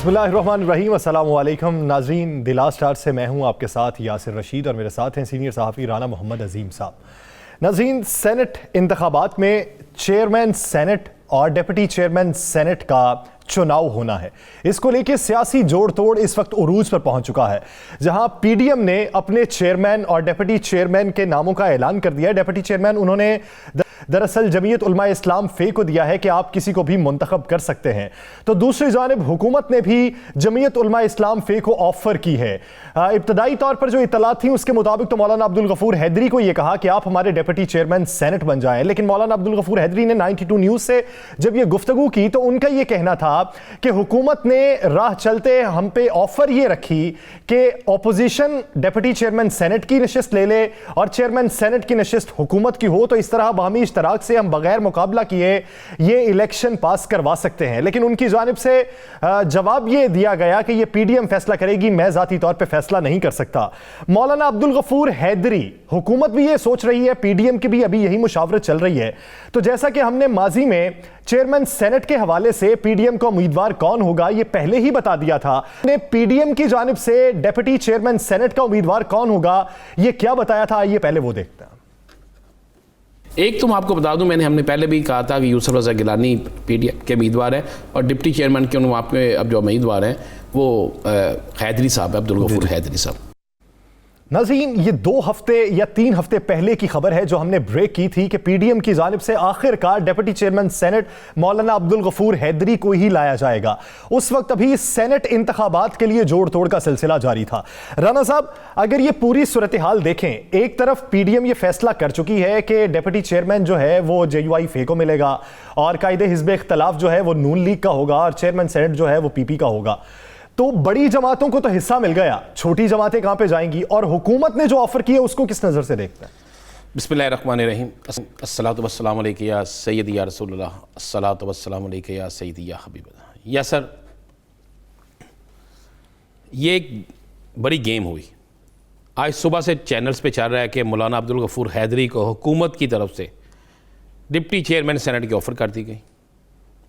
बिस्मिल्लाहिर्रहमानिर्रहीम, अस्सलामु अलैकुम नाज़रीन। दिला स्टार से मैं हूं आपके साथ यासिर रशीद और मेरे साथ हैं सीनियर सहाफ़ी राना मोहम्मद अजीम साहब। नाज़रीन, सेनेट इंतखाबात में चेयरमैन सेनेट और डिप्टी चेयरमैन सेनेट का चुनाव होना है। इसको लेकर सियासी जोड़ तोड़ इस वक्त उरूज पर पहुंच चुका है, जहां पीडीएम ने अपने चेयरमैन और डिप्टी चेयरमैन के नामों का ऐलान कर दिया है। डिप्टी चेयरमैन उन्होंने दरअसल जमीयत उलमा इस्लाम फे को दिया है कि आप किसी को भी मुंतखब कर सकते हैं। तो दूसरी जानिब हुकूमत ने भी जमीयत उलमा इस्लाम फे को ऑफर की है। इब्तदाई तौर पर जो इत्तलात थी उसके मुताबिक तो मौलाना अब्दुल गफूर हैदरी को यह कहा कि आप हमारे डिप्टी चेयरमैन सेनेट बन जाएं, लेकिन मौलाना अब्दुल गफूर हैदरी ने 92 न्यूज से जब यह गुफ्तगू की तो उनका यह कहना था कि हुकूमत ने राह चलते हम पे ऑफर यह रखी कि ऑपोजिशन डिप्टी चेयरमैन सेनेट की नशिस्त ले ले और चेयरमैन सेनेट की नशिस्त हुकूमत की हो, तो इस तरह बाहमी इश्तराक से हम बगैर मुकाबला किए ये इलेक्शन पास करवा सकते हैं। लेकिन उनकी जानिब से जवाब ये दिया गया कि ये पीडीएम फैसला करेगी, मैं जाती तौर पे फैसला नहीं कर सकता। मौलाना अब्दुल गफूर हैदरी, हुकूमत भी ये सोच रही है, पीडीएम की भी अभी यही मुशावरत चल रही है। तो जैसा कि हमने माजी में चेयरमैन सेनेट के हवाले से पीडीएम का उम्मीदवार कौन होगा ये पहले ही बता दिया था, ने पीडीएम की जानिब से डिप्टी चेयरमैन सेनेट का उम्मीदवार कौन होगा ये क्या बताया था, आइए पहले वो देखते हैं। एक तो मैं आपको बता दूं, हमने पहले भी कहा था कि यूसुफ रज़ा गिलानी पीडीएम के उम्मीदवार हैं और डिप्टी चेयरमैन के वहाँ पे अब जो उम्मीदवार हैं वो हैदरी साहब, अब्दुल गफूर हैदरी साहब। नाज़रीन, ये 2 हफ्ते या 3 हफ्ते पहले की खबर है जो हमने ब्रेक की थी कि पीडीएम की जानिब से आखिरकार डिप्टी चेयरमैन सेनेट मौलाना अब्दुल गफूर हैदरी को ही लाया जाएगा। उस वक्त अभी सेनेट इंतखाबात के लिए जोड़ तोड़ का सिलसिला जारी था। राना साहब, अगर ये पूरी सूरत हाल देखें, एक तरफ पीडीएम ये फैसला कर चुकी है कि डिप्टी चेयरमैन जो है वो जेयूआई फे को मिलेगा और कायदे हिज़्ब इख्तलाफ जो है वो नून लीग का होगा और चेयरमैन सेनेट जो है वो पीपी का होगा। तो बड़ी जमातों को तो हिस्सा मिल गया, छोटी जमातें कहां पे जाएंगी? और हुकूमत ने जो ऑफर किया उसको किस नजर से देखते हैं? बिस्मिल्लाहिर्रहमानिर्रहीम, अस्सलातु वस्सलामु अलैका या सय्यदी या रसूलल्लाह, अस्सलातु वस्सलामु अलैका या सय्यदी या हबीबल्लाह। या सर, ये एक बड़ी गेम हुई। आज सुबह से चैनल्स पे चल रहा है कि मौलाना अब्दुल गफूर हैदरी को हुकूमत की तरफ से डिप्टी चेयरमैन सेनेट की ऑफ़र कर दी गई।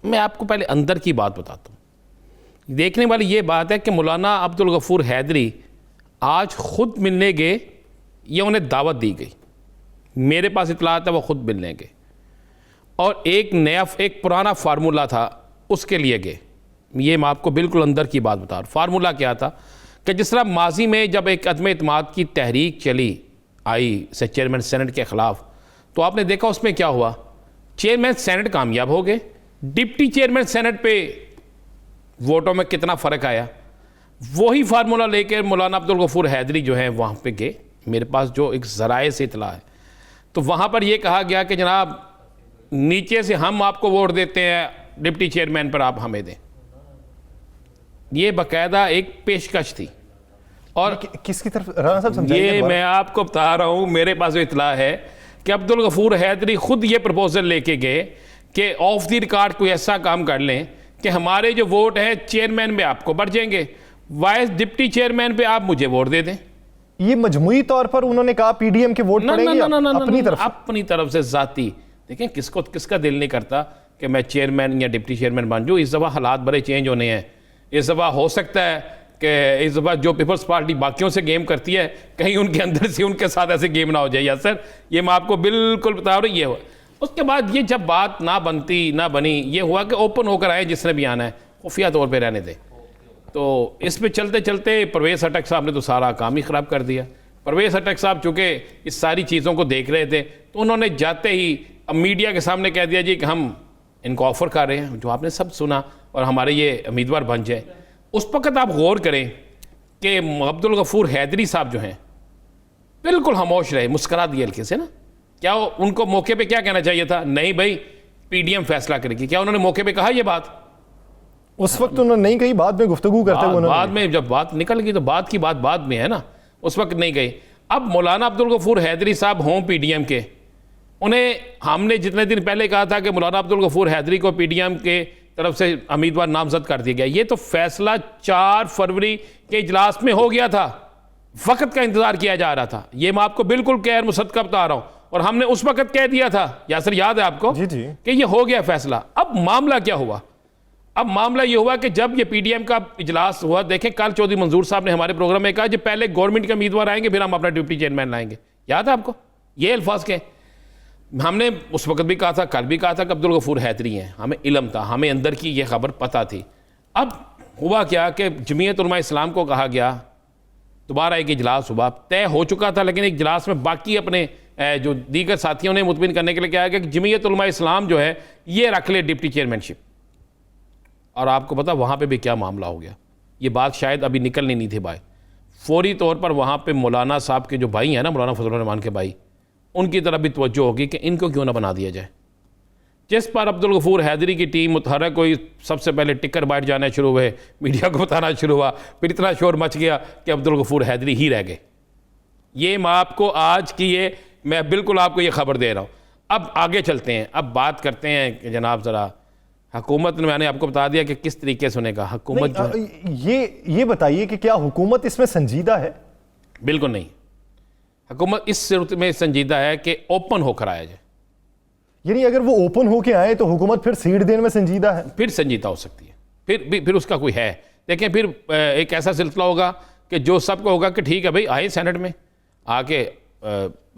मैं आपको पहले अंदर की बात बताता हूँ। देखने वाली ये बात है कि मौलाना अब्दुल गफूर हैदरी आज ख़ुद मिलने गए या उन्हें दावत दी गई, मेरे पास इतलात है वो ख़ुद मिलने गए और एक पुराना फार्मूला था उसके लिए गए। ये मैं आपको बिल्कुल अंदर की बात बता रहा हूँ। फार्मूला क्या था कि जिस तरह माजी में जब एक अदम इत्माद की तहरीक चली आई से चेयरमैन सेनेट के ख़िलाफ़, तो आपने देखा उसमें क्या हुआ, चेयरमैन सेनेट कामयाब हो गए, डिप्टी चेयरमैन सेनेट पे वोटों में कितना फ़र्क आया। वही फार्मूला लेकर मौलाना अब्दुल गफूर हैदरी जो है वहाँ पे गए। मेरे पास जो एक ज़राए से इतला है, तो वहाँ पर यह कहा गया कि जनाब नीचे से हम आपको वोट देते हैं, डिप्टी चेयरमैन पर आप हमें दें। ये बाकायदा एक पेशकश थी। और किसकी तरफ राना साहब समझाइए? ये मैं आपको बता रहा हूँ, मेरे पास जो इतला है कि अब्दुल गफूर हैदरी खुद ये प्रपोजल लेके गए कि ऑफ द रिकॉर्ड कोई ऐसा काम कर लें कि हमारे जो वोट है चेयरमैन में आपको बढ़ जाएंगे, वाइस डिप्टी चेयरमैन पे आप मुझे वोट दे दें। ये मजमुई तौर पर उन्होंने कहा पीडीएम के वोट पड़ेंगे अपनी तरफ से जाती। देखें, किसका दिल नहीं करता कि मैं चेयरमैन या डिप्टी चेयरमैन बन जाऊँ। इस दफ़ा हालात बड़े चेंज होने हैं। इस दफ़ा हो सकता है कि इस दफ़ा जो पीपल्स पार्टी बाकियों से गेम करती है, कहीं उनके अंदर से उनके साथ ऐसे गेम ना हो जाए। या सर, ये मैं आपको बिल्कुल बता रहा हूँ। ये हुआ उसके बाद ये जब बात ना बनी, ये हुआ कि ओपन होकर आए, जिसने भी आना है खुफिया तौर पे रहने दे। तो इस पे चलते चलते परवेज़ खटक साहब ने तो सारा काम ही ख़राब कर दिया। परवेज़ खटक साहब चूँकि इस सारी चीज़ों को देख रहे थे, तो उन्होंने जाते ही अब मीडिया के सामने कह दिया जी कि हम इनको ऑफ़र कर रहे हैं, जो आपने सब सुना, और हमारे ये उम्मीदवार बन जाए। उस वक़्त आप गौर करें कि अब्दुल गफूर हैदरी साहब जो हैं बिल्कुल खामोश रहे, मुस्करा दिए हल्के से ना। क्या उनको मौके पे क्या कहना चाहिए था? नहीं भाई, पीडीएम फैसला करेगी। क्या उन्होंने मौके पे कहा ये बात? उस वक्त उन्होंने नहीं कही, बाद में गुफ्तगू करते हुए बाद में जब बात निकल गई तो बात की बात बाद में है ना, उस वक्त नहीं गई। अब मौलाना अब्दुल गफूर हैदरी साहब हों पीडीएम के, उन्हें हमने जितने दिन पहले कहा था कि मौलाना अब्दुल गफूर हैदरी को पीडीएम के तरफ से उम्मीदवार नामजद कर दिया गया। ये तो फैसला 4 फरवरी के इजलास में हो गया था, वक्त का इंतजार किया जा रहा था। ये मैं आपको बिल्कुल गैर मुसद्दक़ बता रहा हूँ, और हमने उस वक्त कह दिया था, यासर याद है आपको, जी जी, कि ये हो गया फैसला। अब मामला क्या हुआ? अब मामला ये हुआ कि जब ये पीडीएम का इजलास हुआ, देखें कल चौधरी मंजूर साहब ने हमारे प्रोग्राम में कहा कि पहले गवर्नमेंट के उम्मीदवार आएंगे फिर हम अपना डिप्टी चेयरमैन लाएंगे। याद है आपको ये अल्फाज के? हमने उस वक्त भी कहा था, कल भी कहा था कि अब्दुल गफूर हैदरी हैं, हमें इल्म था, हमें अंदर की ये खबर पता थी। अब हुआ क्या कि जमीयत उलमा इस्लाम को कहा गया, दोबारा एक इजलास हुआ, तय हो चुका था, लेकिन एक इजलास में बाकी अपने जो दीगर साथियों ने मुतमिन करने के लिए कहा कि जमीयत उलमा इस्लाम जो है ये रख ले डिप्टी चेयरमैनशिप। और आपको पता वहाँ पे भी क्या मामला हो गया, ये बात शायद अभी निकलनी नहीं थी भाई। फौरी तौर पर वहाँ पे मौलाना साहब के जो भाई हैं ना, मौलाना फजलुर रहमान के भाई, उनकी तरफ भी तवज्जो होगी कि इनको क्यों ना बना दिया जाए। जिस पर अब्दुल गफूर हैदरी की टीम मुतहरक हुई, सबसे पहले टिकर बाइट जाने शुरू हुए, मीडिया को बताना शुरू हुआ, फिर इतना शोर मच गया कि अब्दुल गफूर हैदरी ही रह गए। ये मैं आपको आज की ये मैं बिल्कुल आपको ये खबर दे रहा हूँ। अब आगे चलते हैं, अब बात करते हैं कि जनाब ज़रा हुकूमत ने, मैंने आपको बता दिया कि किस तरीके से उन्हें कहा हुकूमत जो है, ये बताइए कि क्या हुकूमत इसमें संजीदा है? बिल्कुल नहीं। हुकूमत इस सूरत में संजीदा है कि ओपन होकर आया जाए। यानी अगर वो ओपन होके आए तो हुकूमत फिर सीट देने में संजीदा है? फिर संजीदा हो सकती है, फिर उसका कोई है। देखें फिर एक ऐसा सिलसिला होगा कि जो सबको होगा कि ठीक है भाई आए सेनेट में आके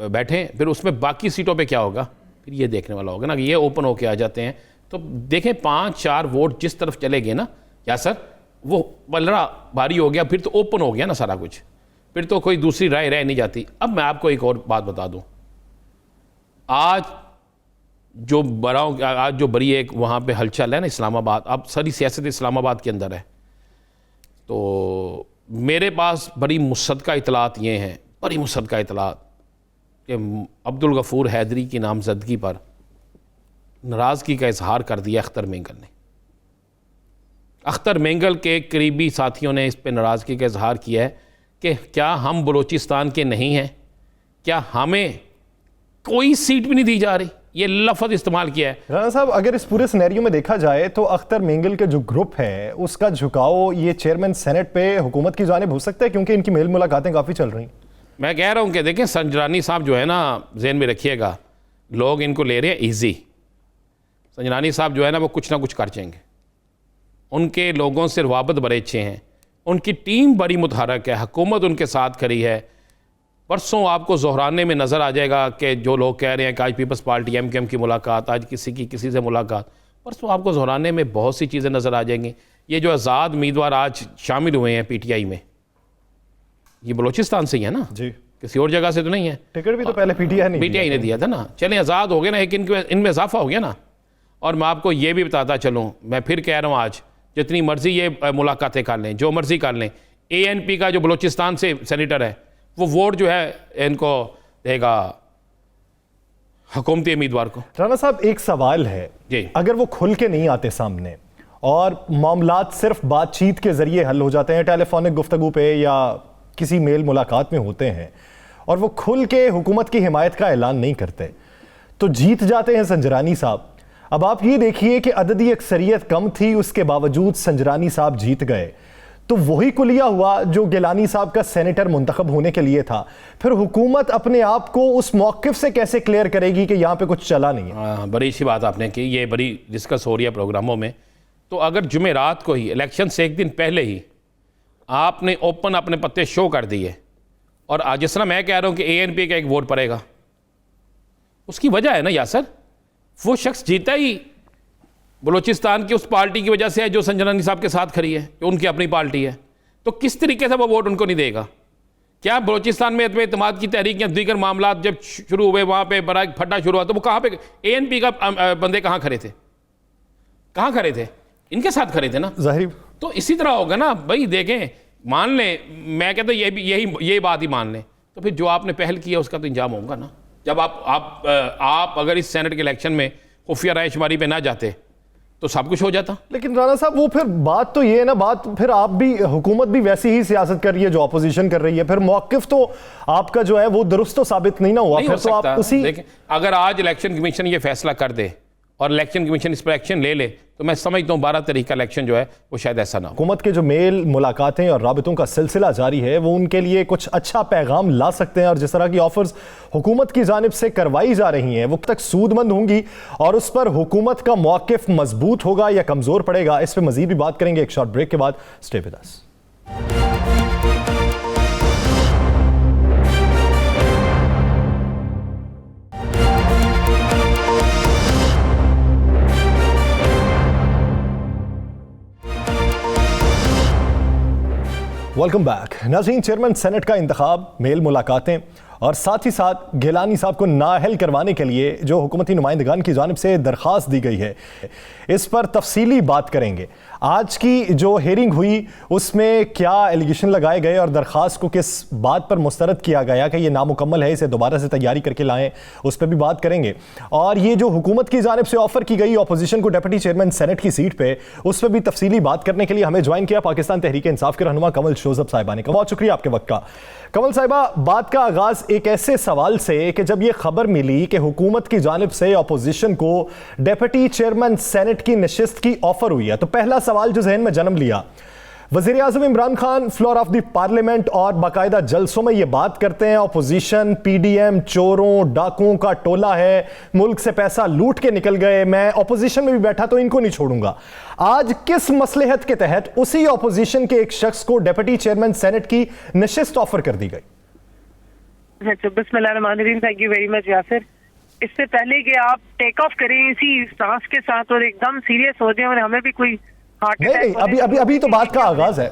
बैठें, फिर उसमें बाकी सीटों पे क्या होगा फिर ये देखने वाला होगा ना कि ये ओपन होके आ जाते हैं। तो देखें 5-4 वोट जिस तरफ चले गए ना या सर, वो बलरा भारी हो गया, फिर तो ओपन हो गया ना सारा कुछ, फिर तो कोई दूसरी राय रह नहीं जाती। अब मैं आपको एक और बात बता दूं, आज जो बड़ी एक वहाँ पे हलचल है ना इस्लामाबाद, अब सारी सियासत इस्लामाबाद के अंदर है, तो मेरे पास बड़ी मुसद्दका इतलात ये हैं, बड़ी मुसद्दका इतलात कि अब्दुल गफूर हैदरी की नामजदगी पर नाराज़गी का इजहार कर दिया अख्तर मेंगल ने। अख्तर मेंगल के करीबी साथियों ने इस पर नाराज़गी का इजहार किया है कि क्या हम बलूचिस्तान के नहीं हैं, क्या हमें कोई सीट भी नहीं दी जा रही, ये लफ्ज़ इस्तेमाल किया है। राणा साहब, अगर इस पूरे सिनेरियो में देखा जाए तो अख्तर मेंगल के जो ग्रुप है उसका झुकाव ये चेयरमैन सेनेट पे हुकूमत की जानिब हो सकता है, क्योंकि इनकी मेल मुलाकातें काफ़ी चल रही। मैं कह रहा हूँ कि देखें संजरानी साहब जो है ना, ज़हन में रखिएगा, लोग इनको ले रहे हैं ईजी। संजरानी साहब जो है ना वो कुछ ना कुछ कर जाएंगे, उनके लोगों से रवाबत बड़े अच्छे हैं, उनकी टीम बड़ी मुतहरक है, हुकूमत उनके साथ खड़ी है। परसों आपको जोहराने में नज़र आ जाएगा कि जो लोग कह रहे हैं कि आज पीपल्स पार्टी एमकेएम की मुलाकात, आज किसी से मुलाकात, परसों आपको जोहराने में बहुत सी चीज़ें नज़र आ जाएंगी। ये जो आज़ाद उम्मीदवार आज शामिल हुए हैं पीटीआई में, ये बलूचिस्तान से ही है ना जी, किसी और जगह से तो नहीं है। टिकट भी तो पहले पीटीआई ने दिया था ना। चलें आज़ाद हो गए ना, एक इनमें इजाफा हो गया ना। और मैं आपको ये भी बताता चलूँ, मैं फिर कह रहा हूँ, आज जितनी मर्जी ये मुलाकातें कर लें, जो मर्जी कर लें, ANP का जो बलूचिस्तान से सेनेटर है वो वोट जो है इनको देगा हुकूमती उम्मीदवार को। राणा साहब, एक सवाल है जी, अगर वो खुल के नहीं आते सामने और मामलात सिर्फ बातचीत के जरिए हल हो जाते हैं, टेलीफोनिक गुफ्तगू पे या किसी मेल मुलाकात में होते हैं, और वो खुल के हुकूमत की हिमायत का ऐलान नहीं करते, तो जीत जाते हैं संजरानी साहब। अब आप ये देखिए कि अददी अक्सरियत कम थी, उसके बावजूद संजरानी साहब जीत गए, तो वही कुलिया हुआ जो गिलानी साहब का सेनेटर मुंतखब होने के लिए था। फिर हुकूमत अपने आप को उस मौक़िफ़ से कैसे क्लियर करेगी कि यहाँ पे कुछ चला नहीं है? बड़ी अच्छी बात आपने की, ये बड़ी डिस्कस हो रही है प्रोग्रामों में। तो अगर जुमेरात को ही, इलेक्शन से एक दिन पहले ही आपने ओपन अपने पत्ते शो कर दिए, और आज जिस तरह मैं कह रहा हूँ कि ANP का एक वोट पड़ेगा, उसकी वजह है ना यासर, वो शख्स जीता ही बलूचिस्तान की उस पार्टी की वजह से है जो संजरानी साहब के साथ खड़ी है, कि उनकी अपनी पार्टी है। तो किस तरीके से वो वोट उनको नहीं देगा? क्या बलूचिस्तान में एतमाद की तहरीक या दीगर मामला जब शुरू हुए, वहाँ पे बड़ा फटा शुरू हुआ, तो वो कहाँ पे ANP का बंदे कहाँ खड़े थे? कहाँ खड़े थे? इनके साथ खड़े थे ना जाहिर। तो इसी तरह होगा ना भाई। देखें, मान लें, मैं कहता हूँ यही बात ही मान लें, तो फिर जो आपने पहल किया उसका तो इंजाम होगा ना। जब आप अगर इस सेनेट के इलेक्शन में खुफिया रायशुमारी पे ना जाते तो सब कुछ हो जाता। लेकिन राणा साहब, वो फिर बात तो ये है ना, बात फिर आप भी, हुकूमत भी वैसी ही सियासत कर रही है जो अपोजिशन कर रही है, फिर मौक़िफ़ तो आपका जो है वो दुरुस्त तो साबित नहीं ना हुआ। फिर तो आप उसी, देखें, अगर आज इलेक्शन कमीशन ये फैसला कर दे और इलेक्शन कमीशन इस पर एक्शन ले ले तो मैं समझता हूँ 12 तारीख का इलेक्शन जो है वो शायद ऐसा ना हो। हुकूमत के जो मेल, मुलाकातें और राबितों का सिलसिला जारी है वो उनके लिए कुछ अच्छा पैगाम ला सकते हैं, और जिस तरह की ऑफर्स हुकूमत की जानिब से करवाई जा रही हैं वो तक सूदमंद होंगी और उस पर हुकूमत का मौक़िफ़ मजबूत होगा या कमज़ोर पड़ेगा, इस पर मज़ीद भी बात करेंगे एक शॉर्ट ब्रेक के बाद। Stay with us. Welcome back. नाज़रीन, चेयरमैन सेनेट का इंतखाब, मेल मुलाकातें और साथ ही साथ गिलानी साहब को नाअहल करवाने के लिए जो हुकूमती नुमाइंदगान की जानिब से दरख्वास्त दी गई है, इस पर तफसीली बात करेंगे। आज की जो हेयरिंग हुई उसमें क्या एलिगेशन लगाए गए और दरख्वास्त को किस बात पर मुस्तरद किया गया कि ये नामुकम्मल है, इसे दोबारा से तैयारी करके लाएं, उस पर भी बात करेंगे। और ये जो हुकूमत की जानिब से ऑफर की गई अपोजिशन को डिप्टी चेयरमैन सेनेट की सीट पे, उस पर भी तफसीली बात करने के लिए हमें ज्वाइन किया पाकिस्तान तहरीक इंसाफ के रहनुमा कमल शोजब साहिबा ने। बहुत शुक्रिया आपके वक्त का। कमल साहिबा, बात का आगाज एक ऐसे सवाल से कि जब ये खबर मिली कि हुकूमत की जानिब से अपोजिशन को डिप्टी चेयरमैन सेनेट की नशिस्त की ऑफर हुई है, तो पहला सवाल जो जहन में जन्म लिया, वज़ीर आज़म Imran Khan floor of the parliament और बाकायदा जलसों में ये बात करते हैं अपोजिशन पीडीएम चोरों डाकुओं का टोला है, मुल्क से पैसा लूट के निकल गए, मैं अपोजिशन में भी बैठा तो इनको नहीं छोड़ूंगा। आज किस मसलहत के तहत उसी अपोजिशन के एक शख्स को डिप्टी चेयरमैन सेनेट की नशिस्त ऑफर कर दी गई? बिस्मिल्लाहिर्रहमानिर्रहीम, thank you very much Yasir. इससे पहले कि आप टेक ऑफ करें इसी सांस के साथ और एकदम सीरियस हो जाए और हमें भी कोई हार्ट नहीं, अभी तो बात का आगाज है।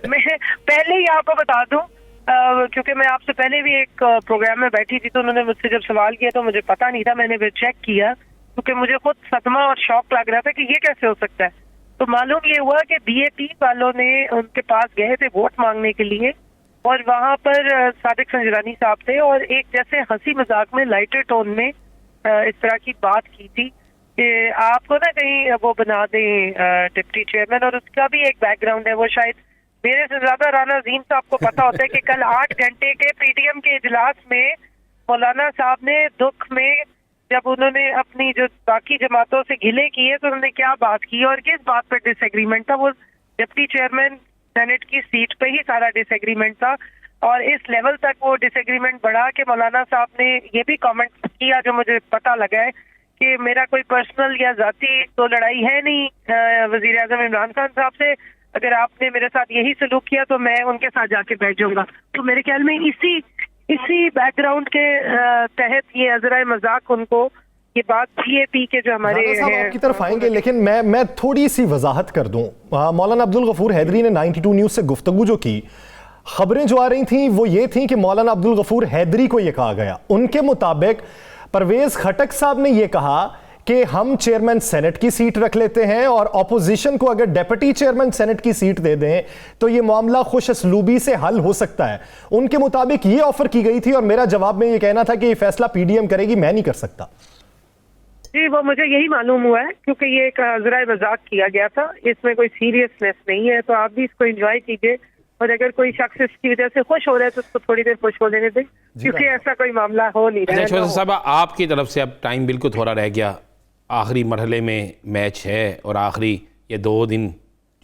मैं पहले ही आपको बता दूं, क्योंकि मैं आपसे पहले भी एक प्रोग्राम में बैठी थी तो उन्होंने मुझसे जब सवाल किया तो मुझे पता नहीं था, मैंने फिर चेक किया क्योंकि मुझे खुद सदमा और शौक लग रहा था कि ये कैसे हो सकता है। तो मालूम ये हुआ कि बीएपी वालों ने उनके पास गए थे वोट मांगने के लिए और वहां पर सादिक संजरानी साहब थे और एक जैसे हंसी मजाक में लाइटर टोन में इस तरह की बात की थी कि आपको ना कहीं वो बना दें डिप्टी चेयरमैन, और उसका भी एक बैकग्राउंड है। वो शायद मेरे से ज्यादा राना अजीम साहब को पता होता है कि कल 8 घंटे के पीडीएम के इजलास में मौलाना साहब ने दुख में जब उन्होंने अपनी जो बाकी जमातों से गिले किए तो उन्होंने क्या बात की और किस बात पर डिसएग्रीमेंट था। वो डिप्टी चेयरमैन सेनेट की सीट पे ही सारा डिसएग्रीमेंट था और इस लेवल तक वो डिसएग्रीमेंट बढ़ा कि मौलाना साहब ने ये भी कमेंट किया जो मुझे पता लगा है कि मेरा कोई पर्सनल या जाती तो लड़ाई है नहीं वजीर आजम इमरान खान साहब से, अगर आपने मेरे साथ यही सलूक किया तो मैं उनके साथ जाके बैठ जाऊंगा। तो मेरे ख्याल में इसी बैकग्राउंड के तहत ये अजरा मजाक उनको ये बात बीएपी के जो हमारे आपकी तरफ आएंगे, लेकिन मैं थोड़ी सी वजाहत कर दूं। मौलाना अब्दुल गफूर हैदरी ने 92 न्यूज़ से गुफ्तगू जो की, खबरें जो आ रही थी वो ये थी कि मौलाना अब्दुल गफूर हैदरी को ये कहा गया, उनके मुताबिक परवेज खटक साहब ने यह कहा कि हम चेयरमैन सेनेट की सीट रख लेते हैं और ऑपोजिशन को अगर डिप्टी चेयरमैन सेनेट की सीट दे दें तो यह मामला खुश असलूबी से हल हो सकता है। उनके मुताबिक यह ऑफर की गई थी और मेरा जवाब में यह कहना था कि यह फैसला पीडीएम करेगी, मैं नहीं कर सकता। जी, वो मुझे यही मालूम हुआ है क्योंकि ये एक जरा मजाक किया गया था, इसमें कोई सीरियसनेस नहीं है, तो आप भी इसको एंजॉय कीजिए और अगर कोई शख्स इसकी वजह से खुश हो रहा है तो उसको थोड़ी देर खुश हो लेने दें क्योंकि ऐसा कोई मामला हो नहीं रहा है। अच्छा साहब, आपकी तरफ से अब टाइम बिल्कुल थोड़ा रह गया, आखिरी मरहले में मैच है और आखिरी ये 2 दिन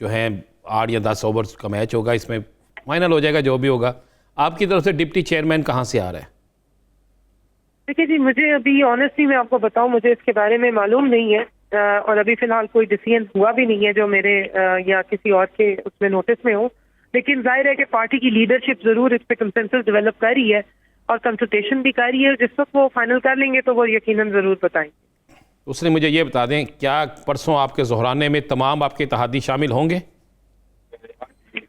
जो हैं 8 या 10 ओवर्स का मैच होगा, इसमें फाइनल हो जाएगा जो भी होगा। आपकी तरफ से डिप्टी चेयरमैन कहाँ से आ रहा है? देखिए जी, मुझे अभी ऑनेस्टली मैं आपको बताऊं, मुझे इसके बारे में मालूम नहीं है और अभी फिलहाल कोई डिसीजन हुआ भी नहीं है जो मेरे या किसी और के उसमें नोटिस में हो, लेकिन जाहिर है कि पार्टी की लीडरशिप जरूर इस पे कंसेंसस डेवलप कर रही है और कंसल्टेशन भी कर रही है। जिस वक्त वो फाइनल कर लेंगे तो वो यकीनन जरूर बताएंगे। उसने मुझे ये बता दें, क्या परसों आपके ज़ोहराने में तमाम आपके इत्तेहादी शामिल होंगे?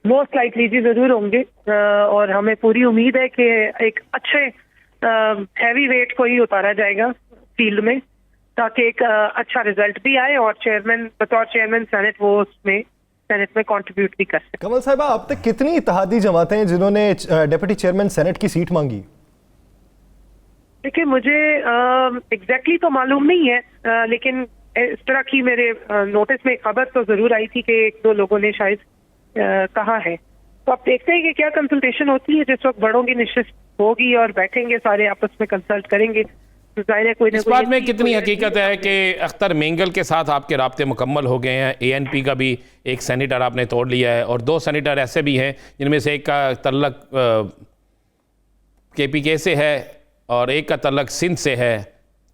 मोस्ट लाइकली जी जरूर होंगे और हमें पूरी उम्मीद है कि एक अच्छे हैवी वेट को ही उतारा जाएगा फील्ड में ताकि एक अच्छा रिजल्ट भी आए और चेयरमैन बतौर चेयरमैन सेनेट वो उसमें सेनेट में कंट्रीब्यूट भी कर सके। कमल साहिबा, अब तक कितनी इत्तेहादी जमातें हैं जिन्होंने डिप्टी चेयरमैन सेनेट की सीट मांगी? देखिए, मुझे एग्जैक्टली तो मालूम नहीं है लेकिन इस तरह की मेरे नोटिस में खबर तो जरूर आई थी कि 1-2 लोगों ने शायद कहा है। तो आप देखते हैं कि क्या कंसल्टेशन होती है, जिस वक्त बड़ों की निश्चित होगी और बैठेंगे सारे आपस में कंसल्ट करेंगे जाहिर है कोई ना इस कोई बात में चीज़ कितनी कोई हकीकत है कि अख्तर मेंगल के साथ आपके राब्ते मुकम्मल हो गए हैं? ANP का भी एक सेनेटर आपने तोड़ लिया है और 2 सेनेटर ऐसे भी हैं जिनमें से एक का तल्लक KPK से है और एक का तल्लक सिंध से है,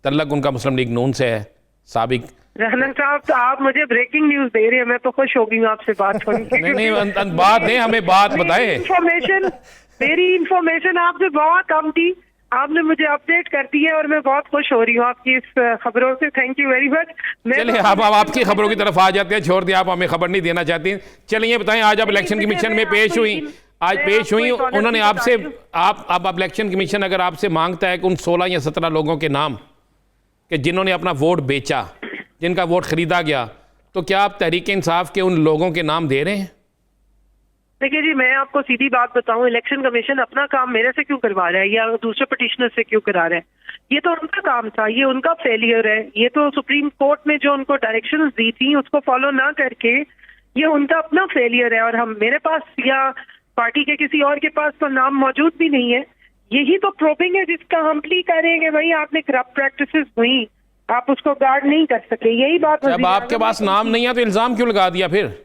तल्लक उनका मुस्लिम लीग नून से है साबिक। रहमान साहब, तो आप मुझे ब्रेकिंग न्यूज दे रहे हैं, मैं तो खुश हो गई हूँ आपसे बात सुन के। नहीं, बात नहीं, हमें बात बताए। मेरी इंफॉर्मेशन आपसे बहुत कम थी, आपने मुझे अपडेट कर दी है और मैं बहुत खुश हो रही हूँ आपकी इस खबरों से। Thank you very much. चलिए अब आपकी खबरों की तरफ आ जाते हैं, छोड़ दिया, आप हमें खबर नहीं देना चाहती। चलिए बताएं, आज आप इलेक्शन कमीशन में पेश हुई, उन्होंने आपसे आप इलेक्शन कमीशन अगर आपसे मांगता है कि उन 16 या 17 लोगों के नाम कि जिन्होंने अपना वोट बेचा, जिनका वोट खरीदा गया, तो क्या आप तहरीक इंसाफ के उन लोगों के नाम दे रहे हैं? देखिए जी, मैं आपको सीधी बात बताऊं, इलेक्शन कमीशन अपना काम मेरे से क्यों करवा रहा है या दूसरे पिटिशनर से क्यों करा रहा है? ये तो उनका काम था, ये उनका फेलियर है। ये तो सुप्रीम कोर्ट ने जो उनको डायरेक्शंस दी थी उसको फॉलो ना करके ये उनका अपना फेलियर है। और हम मेरे पास या पार्टी के किसी और के पास तो नाम मौजूद भी नहीं है। यही तो प्रोबिंग है जिसका हम प्ली करेंगे, भाई आपने करप्ट प्रैक्टिसेस हुई, आप उसको गार्ड नहीं कर सके। यही बात जब आपके पास नाम नहीं है तो इल्जाम क्यों लगा दिया फिर?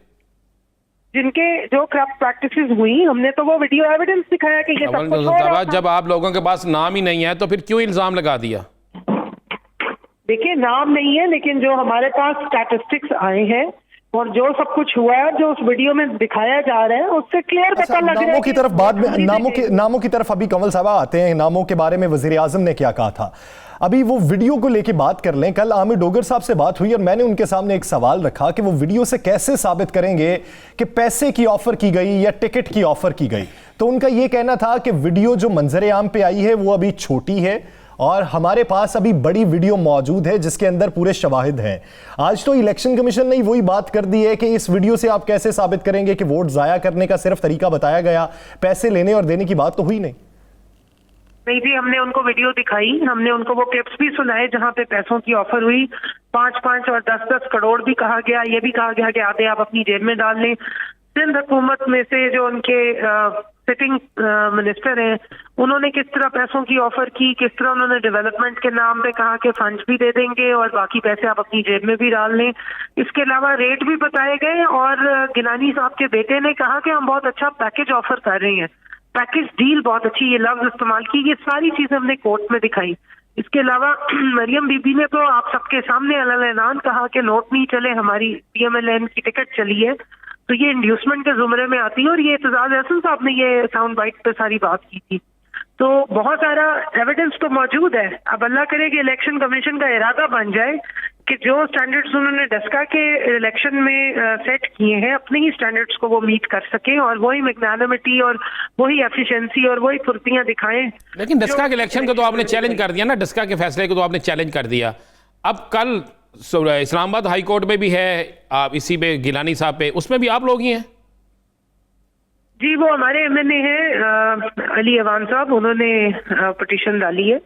जिनके जो करप्ट प्रैक्टिसेस हुई, हमने तो वो वीडियो एविडेंस दिखाया कि ये सब कुछ हो रहा था। जब आप लोगों के पास नाम ही नहीं है तो फिर क्यों इल्जाम लगा दिया? देखिए, नाम नहीं है, लेकिन जो हमारे पास स्टैटिस्टिक्स आए हैं और जो सब कुछ हुआ है, जो उस वीडियो में दिखाया जा रहा है, उससे क्लियर पता लग रहा है। नामों की तरफ बाद में, नामों की तरफ अभी कंवल साहब आते हैं। नामों के बारे में वजीर आजम ने क्या कहा था, अभी वो वीडियो को लेके बात कर लें। कल आमिर डोगर साहब से बात हुई और मैंने उनके सामने एक सवाल रखा कि वो वीडियो से कैसे साबित करेंगे कि पैसे की ऑफर की गई या टिकट की ऑफर की गई। तो उनका ये कहना था कि वीडियो जो मंजर आम पे आई है वो अभी छोटी है और हमारे पास अभी बड़ी वीडियो मौजूद है जिसके अंदर पूरे शवाहिद हैं। आज तो इलेक्शन कमीशन ने वही बात कर दी है कि इस वीडियो से आप कैसे साबित करेंगे कि वोट जाया करने का सिर्फ तरीका बताया गया, पैसे लेने और देने की बात तो हुई नहीं। नहीं जी, हमने उनको वीडियो दिखाई, हमने उनको वो क्लिप्स भी सुनाए जहां पे पैसों की ऑफर हुई, 5-5 और 10-10 करोड़ भी कहा गया। ये भी कहा गया कि आधे आप अपनी जेब में डाल लें। सिंध हुकूमत में से जो उनके सिटिंग मिनिस्टर हैं, उन्होंने किस तरह पैसों की ऑफर की, किस तरह उन्होंने डेवलपमेंट के नाम पे कहा कि फंड्स भी दे देंगे और बाकी पैसे आप अपनी जेब में भी डाल लें। इसके अलावा रेट भी बताए गए और गिलानी साहब के बेटे ने कहा कि हम बहुत अच्छा पैकेज ऑफर कर रहे हैं, पैकेज डील बहुत अच्छी, ये लफ्ज इस्तेमाल की। ये सारी चीजें हमने कोर्ट में दिखाई। इसके अलावा मरियम बीबी ने तो आप सबके सामने अलग कहा कि नोट नहीं चले, हमारी PMLN की टिकट चली है। तो ये इंड्यूसमेंट के जुमरे में आती है और ये एतजाज एहसन साहब ने ये साउंड बाइट पे सारी बात की थी। तो बहुत सारा एविडेंस तो मौजूद है। अब अल्लाह करे कि इलेक्शन कमीशन का इरादा बन जाए कि जो स्टैंडर्ड्स उन्होंने डस्का के इलेक्शन में सेट किए हैं, अपने ही स्टैंडर्ड्स को वो मीट कर सके और वही मैग्नानिमिटी और वही एफिशिएंसी और वही फुर्तियां दिखाएं। लेकिन डस्का के इलेक्शन को तो आपने चैलेंज कर दिया ना, डस्का के फैसले को तो आपने चैलेंज कर दिया। अब कल इस्लामाबाद हाई कोर्ट में भी है, आप इसी पे गिलानी साहब पे, उसमें भी आप लोग ही हैं जी। वो हमारे MNA हैं अली अवान साहब, उन्होंने पिटीशन डाली है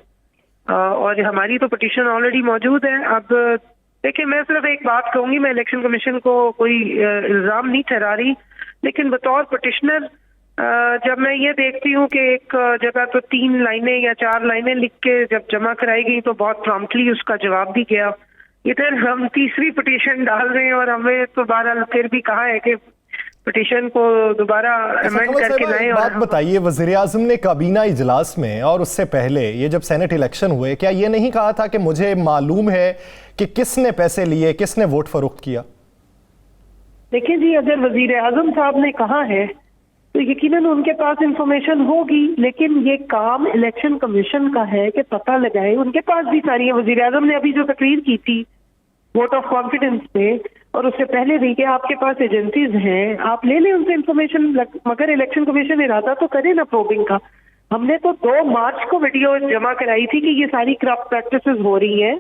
और हमारी तो पिटीशन ऑलरेडी मौजूद है। अब देखिए, मैं सिर्फ एक बात कहूंगी, मैं इलेक्शन कमीशन को कोई इल्जाम नहीं ठहरा रही, लेकिन बतौर पिटिशनर जब मैं ये देखती हूँ कि एक जगह तो 3 लाइनें या 4 लाइनें लिख के जब जमा कराई गई तो बहुत प्रॉम्प्टली उसका जवाब भी गया। इधर हम तीसरी पिटीशन डाल रहे हैं और हमें तो बहरहाल फिर भी कहा है कि पिटीशन को दोबारा अमेंड करके लाएं। बात बताइए, वज़ीर आज़म ने काबीना इजलास में और उससे पहले ये जब सेनेट इलेक्शन हुए, क्या ये नहीं कहा था कि मुझे मालूम है कि किसने पैसे लिए, किसने वोट फरोख्त किया? देखिए जी, अगर वज़ीर आज़म साहब ने कहा है तो यकीनन उनके पास इंफॉर्मेशन होगी, लेकिन ये काम इलेक्शन कमीशन का है कि पता लगाए। उनके पास भी सारी है। वज़ीर आज़म ने अभी जो तकरीर की थी वोट ऑफ कॉन्फिडेंस पे और उससे पहले भी कि आपके पास एजेंसीज हैं, आप ले लें उनसे इंफॉर्मेशन, मगर इलेक्शन कमीशन इरादा तो करे ना प्रोबिंग का। हमने तो 2 मार्च को वीडियो जमा कराई थी कि ये सारी करप्ट प्रैक्टिसेस हो रही है,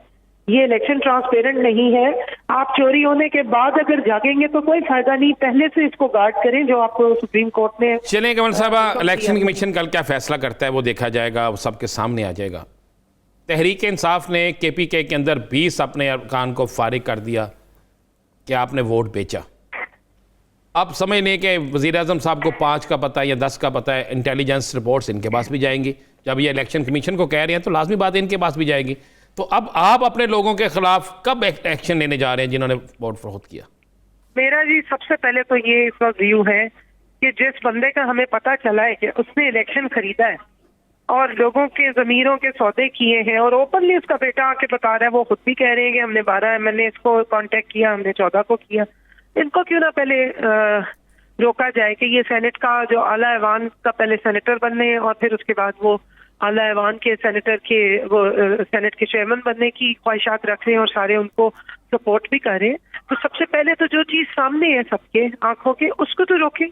ये इलेक्शन ट्रांसपेरेंट नहीं है। आप चोरी होने के बाद अगर जागेंगे तो कोई फायदा नहीं, पहले से इसको गार्ड करें जो आपको सुप्रीम कोर्ट ने। चलें कंवल साहब, इलेक्शन कमीशन कल क्या फैसला करता है वो देखा जाएगा, वो सबके सामने आ जाएगा। तहरीक इंसाफ ने KPK के अंदर 20 अपने अरकान को फारिग कर दिया कि आपने वोट बेचा। अब समझ लें कि वज़ीर आज़म साहब को 5 का पता है या 10 का पता है, इंटेलिजेंस रिपोर्ट्स इनके पास भी जाएंगी। जब ये इलेक्शन कमीशन को कह रहे हैं तो लाजमी बात है इनके पास भी जाएगी। तो अब आप अपने लोगों के खिलाफ कब एक्शन लेने जा रहे हैं जिन्होंने वोट फरोख्त किया? मेरा जी सबसे पहले तो ये इस वक्त व्यू है कि जिस बंदे का हमें पता चला है कि उसने इलेक्शन खरीदा है और लोगों के जमीरों के सौदे किए हैं और ओपनली उसका बेटा आके बता रहा है, वो खुद भी कह रहे हैं कि हमने 12 MLA इसको कांटेक्ट किया, हमने 14 को किया, इनको क्यों ना पहले रोका जाए कि ये सेनेट का जो आला ऐवान का पहले सेनेटर बनने और फिर उसके बाद वो आला ऐवान के सेनेटर के वो सेनेट के चेयरमैन बनने की ख्वाहिशात रख रहे हैं और सारे उनको सपोर्ट भी कर रहे हैं। तो सबसे पहले तो जो चीज सामने है सबके आंखों के, उसको तो रोके।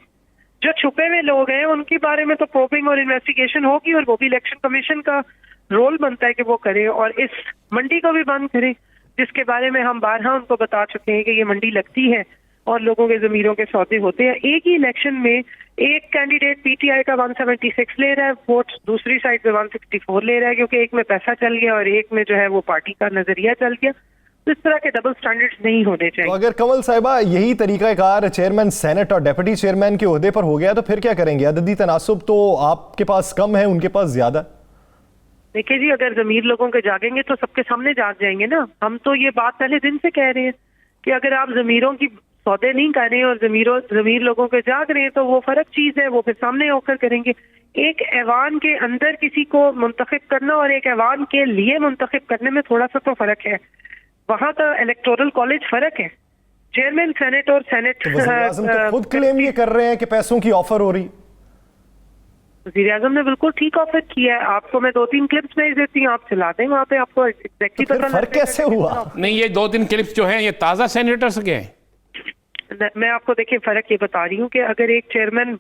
जो छुपे हुए लोग हैं उनके बारे में तो प्रोबिंग और इन्वेस्टिगेशन होगी और वो भी इलेक्शन कमीशन का रोल बनता है कि वो करे, और इस मंडी को भी बंद करे जिसके बारे में हम बारहा उनको बता चुके हैं कि ये मंडी लगती है और लोगों के जमीरों के सौदे होते हैं। एक ही इलेक्शन में एक कैंडिडेट पीटीआई का 176 ले रहा है वोट, दूसरी साइड पे 164 ले रहा है, क्योंकि एक में पैसा चल गया और एक में जो है वो पार्टी का नजरिया चल गया। तो इस तरह के डबल स्टैंडर्ड्स नहीं होने चाहिए। तो अगर कमल साहिबा यही तरीकाकार चेयरमैन सेनेट और डेप्यूटी चेयरमैन के ओहदे पर हो गया तो फिर क्या करेंगे? अददी तनासुब तो आपके पास कम है, उनके पास ज्यादा। देखिए जी, अगर जमीर लोगों के जागेंगे तो सबके सामने जाग जाएंगे ना। हम तो ये बात पहले दिन से कह रहे हैं कि अगर आप जमीरों की सौदे नहीं कर रहे हैं और जमीर लोगों के जाग रहे हैं तो वो फर्क चीज है, वो फिर सामने होकर करेंगे। एक ऐवान के अंदर किसी को मुंतखब करना और एक ऐवान के लिए मुंतखब करने में थोड़ा सा तो फर्क है। वहां का इलेक्टोरल कॉलेज फर्क है। चेयरमैन सेनेट और सेनेट तो वज़ीर आज़म तो खुद क्लेम ये कर रहे हैं कि पैसों की ऑफर हो रही। वज़ीर आज़म ने बिल्कुल ठीक ऑफर किया है। आपको मैं 2-3 क्लिप्स भेज देती हूँ, आप चला दें, वहाँ पे आपको एग्जैक्टली तो पता फर्क कैसे हुआ? नहीं, ये 2-3 क्लिप्स जो हैं ये ताज़ा सेनेटर्स के हैं। मैं आपको देखिए फर्क ये बता रही हूँ कि अगर एक चेयरमैन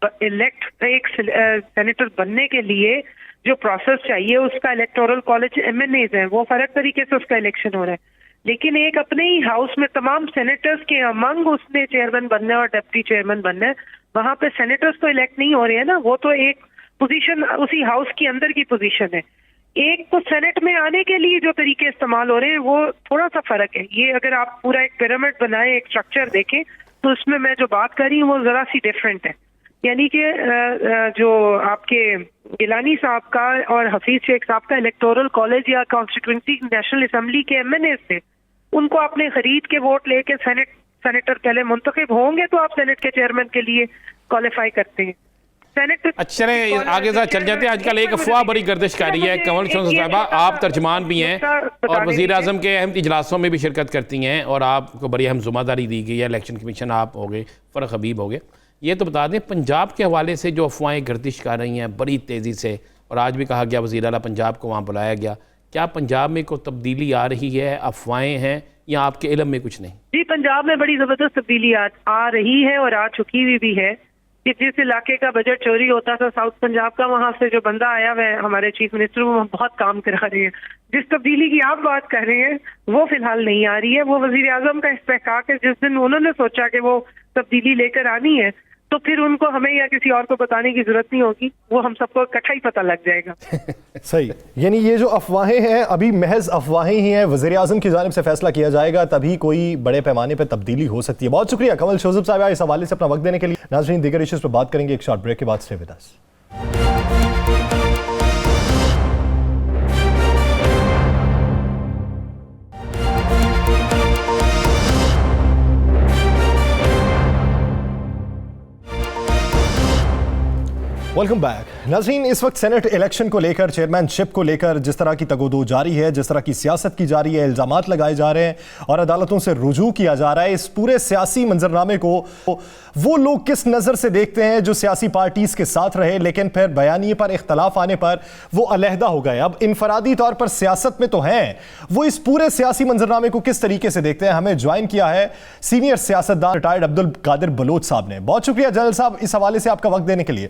एक सेनेटर बनने के लिए जो प्रोसेस चाहिए उसका इलेक्टोरल कॉलेज MNAs है, वो फर्क तरीके से उसका इलेक्शन हो रहा है। लेकिन एक अपने ही हाउस में तमाम सेनेटर्स के अमंग उसने चेयरमैन बनना है और डिप्टी चेयरमैन बनना है, वहां पे सेनेटर्स तो इलेक्ट नहीं हो रहे हैं ना, वो तो एक पोजीशन उसी हाउस के अंदर की पोजीशन है। एक तो सेनेट में आने के लिए जो तरीके इस्तेमाल हो रहे हैं वो थोड़ा सा फर्क है। ये अगर आप पूरा एक पिरामिड बनाए, एक स्ट्रक्चर देखें, तो उसमें मैं जो बात कर रही हूँ वो जरा सी डिफरेंट है। यानी कि जो आपके गिलानी साहब का और हफीज शेख साहब का इलेक्टोरल कॉलेज या कॉन्स्टिट्यूंसी नेशनल असेंबली के MNAs थे, उनको आपने खरीद के वोट लेके सेनेटर पहले मुंतखब होंगे तो आप सेनेट के चेयरमैन के लिए क्वालिफाई करते हैं। अच्छा, आगे से चल जाते हैं। आजकल एक अफवाह बड़ी गर्दिश कर रही है, कमल साहिबा आप तर्जमान भी हैं और वज़ीर आज़म के अहम इजलासों में भी शिरकत करती हैं और आपको बड़ी अहम ज़िम्मेदारी दी गई है। इलेक्शन कमीशन आप हो गए, फ़रक हबीब हो गए। ये तो बता दें, पंजाब के हवाले से जो अफवाहें गर्दिश कर रही हैं बड़ी तेज़ी से, और आज भी कहा गया वज़ीर आला पंजाब को वहाँ बुलाया गया, क्या पंजाब में कोई तब्दीली आ रही है, अफवाहें हैं या आपके इल्म में कुछ नहीं? जी, पंजाब में बड़ी ज़बरदस्त तब्दीली आ रही है और आ चुकी हुई भी है कि जिस इलाके का बजट चोरी होता था साउथ पंजाब का, वहां से जो बंदा आया हुआ है हमारे चीफ मिनिस्टर, वो बहुत काम करा रहे हैं। जिस तब्दीली की आप बात कर रहे हैं वो फिलहाल नहीं आ रही है। वो वजीर आजम का इस्तेहकाक है। जिस दिन उन्होंने सोचा कि वो तब्दीली लेकर आनी है तो फिर उनको हमें या किसी और को बताने की जरूरत नहीं होगी, वो हम सबको इकट्ठा ही पता लग जाएगा। सही, यानी ये जो अफवाहें हैं अभी महज अफवाहें ही हैं, वज़ीर आज़म की जानिब से फैसला किया जाएगा तभी कोई बड़े पैमाने पर तब्दीली हो सकती है। बहुत शुक्रिया कमल शोज़ब साहब इस हवाले से अपना वक्त देने के लिए। नाज़रीन, दीगर इश्यूज़ पर बात करेंगे एक शॉर्ट ब्रेक के बाद। Stay with us. Welcome back. नाज़रीन, इस वक्त सेनेट इलेक्शन को लेकर, चेयरमैनशिप को लेकर जिस तरह की तगोदो जारी है, जिस तरह की सियासत की जा रही है, इल्ज़ामात लगाए जा रहे हैं और अदालतों से रुजू किया जा रहा है, इस पूरे सियासी मंजरनामे को वो लोग किस नज़र से देखते हैं जो सियासी पार्टीज़ के साथ रहे लेकिन फिर बयानिए पर इख्तलाफ आने पर वो अलहदा हो गए, अब इनफरादी तौर पर सियासत में तो हैं, वो इस पूरे सियासी मंजरनामे को किस तरीके से देखते हैं? हमें ज्वाइन किया है सीनियर सियासतदान रिटायर्ड अब्दुल कादिर बलोच साहब ने। बहुत शुक्रिया जनरल साहब इस हवाले से आपका वक्त देने के लिए।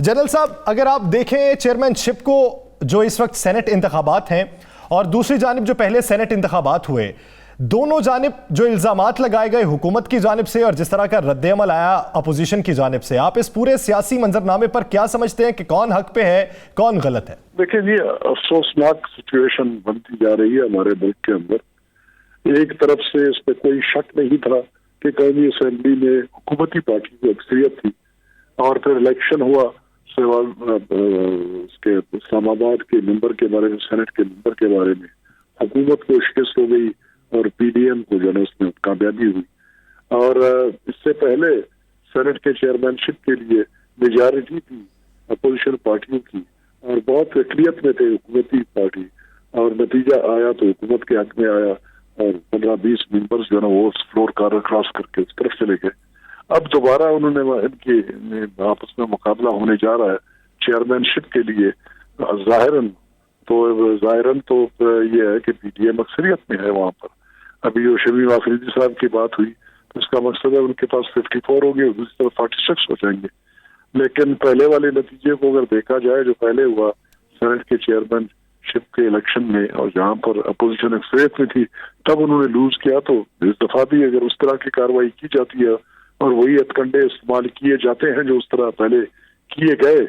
जनरल साहब, अगर आप देखें चेयरमैनशिप को, जो इस वक्त सेनेट इंतखाबात हैं और दूसरी जानिब जो पहले सेनेट इंतखाबात हुए, दोनों जानिब जो इल्जामात लगाए गए हुकूमत की जानिब से और जिस तरह का रद्द-ए-अमल आया अपोजिशन की जानिब से, आप इस पूरे सियासी मंजरनामे पर क्या समझते हैं कि कौन हक पे है, कौन गलत है? देखिए जी, अफसोसनाक सिचुएशन बनती जा रही है हमारे मुल्क के अंदर। एक तरफ से इस पर कोई शक नहीं था कि कौमी असेंबली में हुकूमती पार्टी की अक्सरियत थी और फिर इलेक्शन हुआ उसके इस्लामाबाद के मेंबर के बारे में, सेनेट के मेंबर के बारे में, हुकूमत को शिकस्त हो गई और पीडीएम को जो है उसमें कामयाबी हुई। और इससे पहले सेनेट के चेयरमैनशिप के लिए मेजॉरिटी थी अपोजिशन पार्टियों की और बहुत अकलियत में थे हुकूमती पार्टी, और नतीजा आया तो हुकूमत के हक में आया और 15-20 मेंबर्स जो है ना वो फ्लोर क्रॉस करके उस तरफ चले गए। अब दोबारा उन्होंने इनके आपस में मुकाबला होने जा रहा है चेयरमैनशिप के लिए। जाहिरन तो ये है कि पीडीएम अक्सरियत में है वहां पर। अभी जो शमीम आफरीदी साहब की बात हुई तो इसका मकसद है उनके पास 54 होंगे, दूसरी तरफ 46 हो जाएंगे। लेकिन पहले वाले नतीजे को अगर देखा जाए जो पहले हुआ सेनेट के चेयरमैनशिप के इलेक्शन में, और जहां पर अपोजिशन अक्सरियत में थी, तब उन्होंने लूज किया। तो इस दफा भी अगर उस तरह की कार्रवाई की जाती है और वही हथकंडे इस्तेमाल किए जाते हैं जो उस तरह पहले किए गए,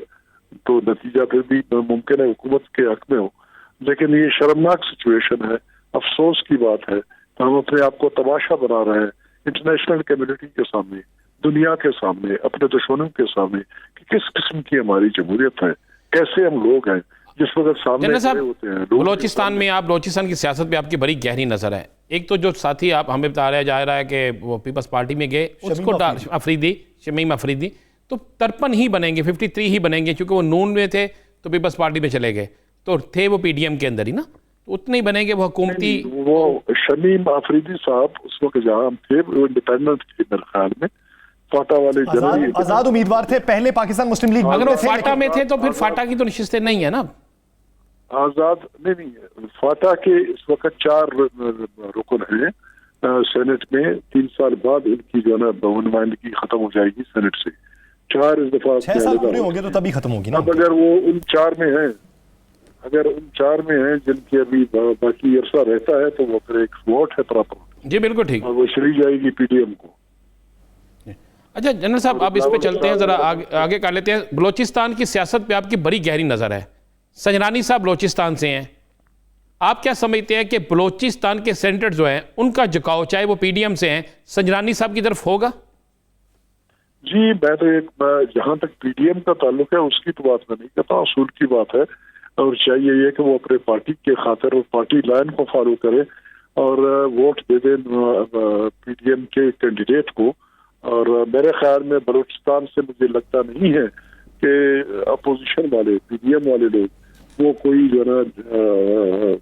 तो नतीजा फिर भी मुमकिन है हुकूमत के हक में हो। लेकिन ये शर्मनाक सिचुएशन है, अफसोस की बात है। तो हम अपने आप को तमाशा बना रहे हैं इंटरनेशनल कम्युनिटी के सामने, दुनिया के सामने, अपने दुश्मनों के सामने कि किस किस्म की हमारी जमहूरियत है, कैसे हम लोग हैं जिस वक्त सामने खड़े होते हैं। बलोचिस्तान में आप बलोचिस्तान की सियासत पे आपकी बड़ी गहरी नजर है। एक तो जो साथी आप हमें बता रहे जा रहा है कि वो पीपल्स पार्टी में गए, उसको शमीम अफरीदी तो 53 ही बनेंगे, 53 ही बनेंगे, क्योंकि वो नून में थे तो पीपल्स पार्टी में चले गए, तो थे वो पीडीएम के अंदर ही ना, तो उतने ही बनेंगे वो हुकूमती। वो शमीम अफरीदी साहब उस वक्त जहाँ हम थे वो इंडिपेंडेंट थे मेरे ख्याल में, फाटा वाले आजाद उम्मीदवार थे, पहले पाकिस्तान मुस्लिम लीग। अगर वो फाटा में थे तो फिर फाटा की तो निश्चित नहीं है ना। आजाद नहीं, फाटा के इस वक्त 4 रुकन हैं सेनेट में। 3 साल बाद इनकी जो है ना नुमाइंदगी खत्म हो जाएगी सेनेट से। 4 इस दफा 6 साल पूरे हो गए तो तभी खत्म होगी ना। अब अगर वो उन 4 में हैं, जिनके अभी बाकी अरसा रहता है, तो वो फिर एक वोट है प्रॉपर। जी बिल्कुल ठीक, और वो चली जाएगी पीडीएम को। अच्छा जनरल साहब, आप इस पे चलते हैं, जरा आगे कर लेते हैं। बलोचिस्तान की सियासत पे आपकी बड़ी गहरी नजर है। संजरानी साहब बलोचिस्तान से हैं, आप क्या समझते हैं कि बलोचिस्तान के सेनेटर जो हैं उनका झुकाव, चाहे वो पीडीएम से हैं, संजरानी साहब की तरफ होगा? जी मैं तो जहां तक पीडीएम का ताल्लुक है उसकी तो बात मैं नहीं करता, असूल की बात है। और चाहिए ये कि वो अपने पार्टी के खातिर और पार्टी लाइन को फॉलो करे और वोट दे दे पीडीएम के कैंडिडेट को। और मेरे ख्याल में बलूचिस्तान से मुझे लगता नहीं है कि अपोजिशन वाले, पीडीएम वाले लोग, वो कोई जो है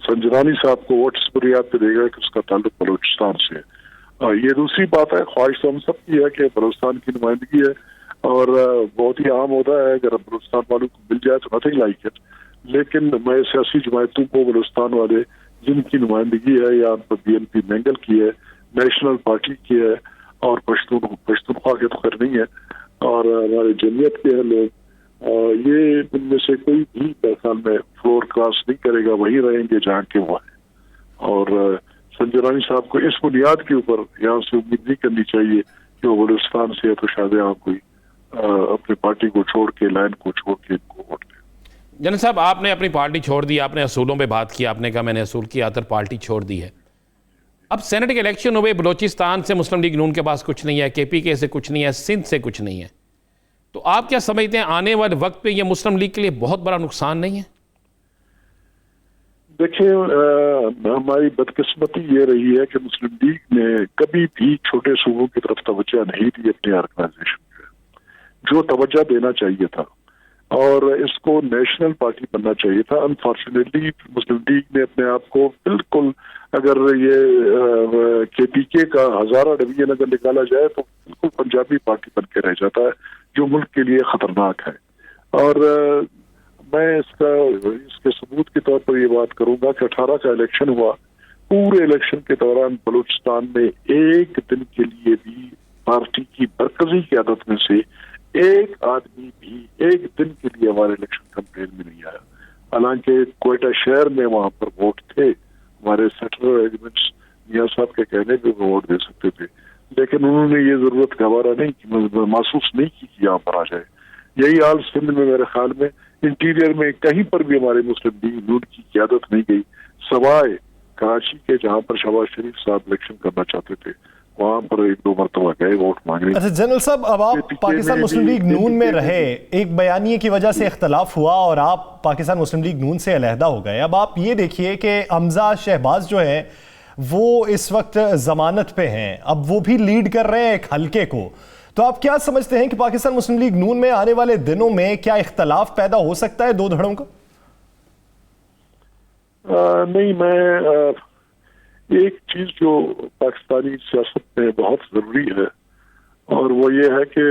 संजरानी साहब को वोट इस बुनियाद पे देगा कि उसका ताल्लुक बलूचिस्तान से है। ये दूसरी बात है, ख्वाहिश तो हम सब की है कि बलूचिस्तान की नुमाइंदगी है, और बहुत ही आम होता है अगर बलूचिस्तान वालों को मिल जाए तो नथिंग लाइक इट। लेकिन मैं सियासी जमायतों को बलूचिस्तान वाले जिनकी नुमाइंदगी है, या बीएनपी मैंगल की है, नेशनल पार्टी की है, और पश्तूनख्वा के तो खैर नहीं है, और हमारे जमीयत के हैं लोग, ये इनमें से कोई भी ख्याल में फ्लोर क्रॉस नहीं करेगा, वही रहेंगे जहाँ के वो है। और संजय रानी साहब को इस बुनियाद के ऊपर यहाँ से उम्मीद नहीं करनी चाहिए कि वो बलूचिस्तान से है तो शायद यहाँ कोई अपनी पार्टी को छोड़ के, लाइन को छोड़ के इनको वोट दे। जनरल साहब, आपने अपनी पार्टी छोड़ दी, आपने असूलों पे बात की, आपने कहा मैंने असूल की आतर पार्टी छोड़ दी है। अब सेनेट के इलेक्शन हुए, बलोचिस्तान से मुस्लिम लीग नून के पास कुछ नहीं है, केपीके से कुछ नहीं है, सिंध से कुछ नहीं है, तो आप क्या समझते हैं आने वाले वक्त पे ये मुस्लिम लीग के लिए बहुत बड़ा नुकसान नहीं है? देखिए, हमारी बदकिस्मती ये रही है कि मुस्लिम लीग ने कभी भी छोटे सूबों की तरफ तवज्जो नहीं दी अपनी ऑर्गेनाइजेशन में, जो तवज्जो देना चाहिए था, और इसको नेशनल पार्टी बनना चाहिए था। अनफॉर्चुनेटली मुस्लिम लीग ने अपने आप को बिल्कुल, अगर ये केपीके का हजारा डिवीजन अगर निकाला जाए तो बिल्कुल पंजाबी पार्टी बन के रह जाता है, जो मुल्क के लिए खतरनाक है। और मैं इसके सबूत के तौर पर ये बात करूंगा कि 18 का इलेक्शन हुआ, पूरे इलेक्शन के दौरान बलूचिस्तान में एक दिन के लिए भी पार्टी की मरकजी क़यादत में से एक आदमी भी एक दिन के लिए हमारे इलेक्शन कैंपेन में नहीं आया। हालांकि क्वेटा शहर में वहां पर वोट थे, हमारे सेक्टर एलिमेंट्स मियां साहब के कहने पे वोट दे सकते थे, लेकिन उन्होंने ये जरूरत गवारा नहीं की, महसूस नहीं की कि यहाँ पर आ जाए। यही हाल सिंध में मेरे ख्याल में इंटीरियर में कहीं पर भी हमारे मुस्लिम लीग नून की क़यादत नहीं गई, सवाए कराची के जहाँ पर शहबाज शरीफ साहब इलेक्शन करना चाहते थे। वहां पर 1-2 मरतबा गए वोट मांगने। अच्छा जनरल साहब, अब आप पाकिस्तान मुस्लिम लीग नून में रहे, एक बयानिए की वजह से इख्तलाफ हुआ और आप पाकिस्तान मुस्लिम लीग नून से अलहदा हो गए। अब आप ये देखिए कि हमजा शहबाज जो है वो इस वक्त जमानत पे हैं, अब वो भी लीड कर रहे हैं एक हल्के को, तो आप क्या समझते हैं कि पाकिस्तान मुस्लिम लीग नून में आने वाले दिनों में क्या इख्तलाफ पैदा हो सकता है दो धड़ों का? नहीं, मैं एक चीज जो पाकिस्तानी सियासत में बहुत जरूरी है और वो ये है कि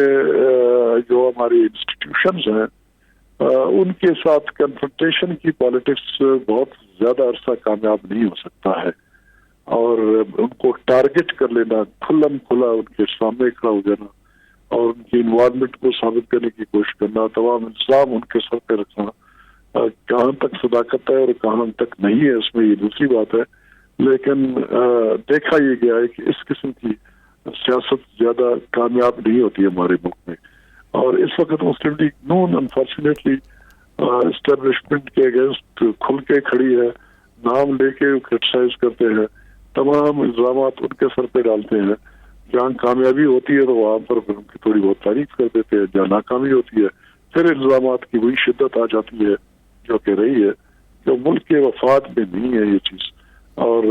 जो हमारी इंस्टीट्यूशंस हैं उनके साथ कन्फ्रंटेशन की पॉलिटिक्स बहुत ज्यादा अरसा कामयाब नहीं हो सकता है और उनको टारगेट कर लेना, खुल्लम खुला उनके सामने खड़ा हो जाना और उनकी इन्वायरमेंट को साबित करने की कोशिश करना, तमाम इल्जाम उनके सर पे रखना, कहाँ तक सदाकत है और कहाँ तक नहीं है उसमें ये दूसरी बात है। लेकिन देखा ये गया है कि इस किस्म की सियासत ज्यादा कामयाब नहीं होती है हमारे मुल्क में और इस वक्त मुस्लिम लीग नून अनफॉर्चुनेटली एस्टेब्लिशमेंट के अगेंस्ट खुल के खड़ी है, नाम लेके क्रिटिसाइज करते हैं, तमाम इल्जाम उनके सर पे डालते हैं। जहाँ कामयाबी होती है तो वहां पर उनकी थोड़ी बहुत तारीफ कर देते हैं, जहाँ नाकामी होती है फिर इल्जाम की वही शिद्दत आ जाती है जो कि रही है, जो मुल्क के वफाद में नहीं है ये चीज। और